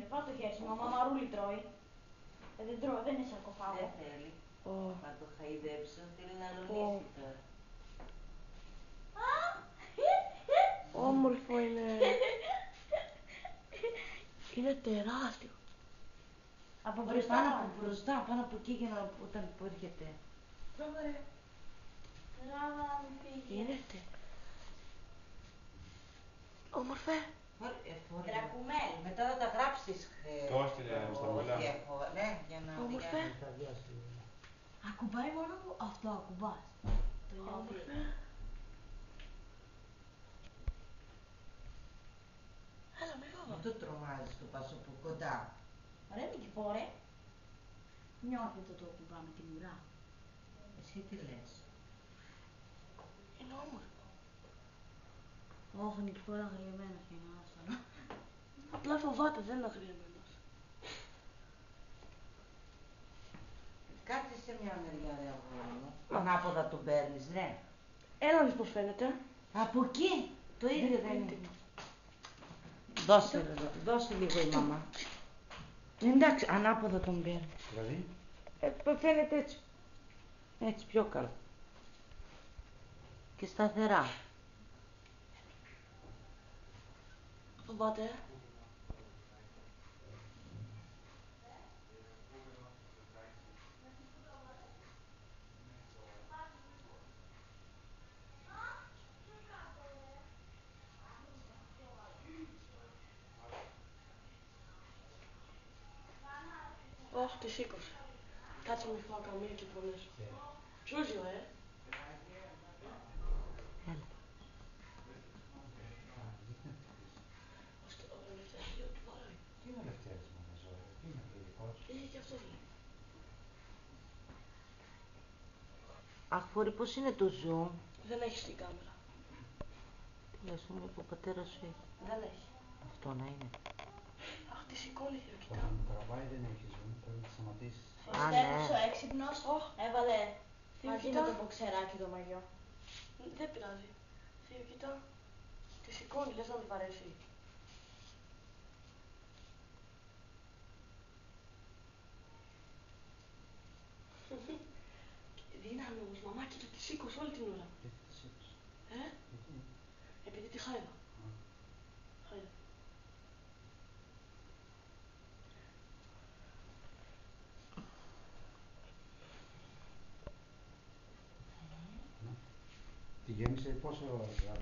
Πας το χέρι σου, μαμά μαρούλι τρώει. Δεν τρώει, δεν είναι σαρκοφάγο. Δεν θέλει. Να το χαϊδέψω, θέλει να αλωνίσει τώρα. Όμορφο είναι. Είναι τεράστιο. Από μπροστά, πάνω από εκεί για να όταν που έρχεται. Τράβα ρε. Τράβα να μην φύγει. Είναι όμορφε. Δρακουμέν. Μετά θα τα γράψεις. Το έστειλε στα μουλά. Ναι, για να Όμορφε. Ακουμπάει μόνο που αυτό ακουμπάς. Το νιώθει. Έλα μη φοβάμαι. Μην το τρομάζεις το πας από κοντά. Ρε μην κυφώ ρε. Νιώθει το ακουμπά με την ουρά. Εσύ τι λες? Είναι όμορφο. Όχι, Νικηφόρα ήταν αγριεμένος και είναι άσταλο. Απλά φοβάται, δεν είναι αγριεμένος. Κάτσε σε μια μεριά ρε αγόρι μου. Ανάποδα τον παίρνεις, ναι. Έλα δεις πως φαίνεται. Από εκεί, το ίδιο δεν είναι. τίποτα. Δώσε λίγο η μαμά. Εντάξει, ανάποδα τον παίρνει. Δηλαδή. Φαίνεται έτσι. Έτσι πιο καλά. Και σταθερά. Φοβάται. Όχι, τη σήκωσε. Κάτσε μη φάω καμία και πονέσω. Τσούζιο, Έλα. Ο Λευτέρης λέει ότι βαράει. Τι είναι ο Λευτέρης με τα ζώα, τι είναι ειδικός. Είχε και αυτός λέει. Αχ, πώς είναι το zoom. Δεν έχει την κάμερα. Τι λες, ο πατέρας σου έχει. Δεν έχει. Αυτό να είναι. Αχ, τη σηκώνει, κοίτα. Όταν τραβάει δεν έχει zoom, πρέπει να σταματήσεις. Ο Στέφανος ο έξυπνος έβαλε μαζί κοίτα. με το μποξεράκι το μαγιό. Δεν πειράζει. Θείο, κοίτα. Τη σηκώνει, λες να τη βαρέσει. Δύναμη όμως, μαμά, κοίτα, τη σήκωσε όλη την ώρα. Γιατί τη σήκωσε. Γιατί. Επειδή τη χάιδα. Χάιδα. Τη γέμισε πόσο ώρα.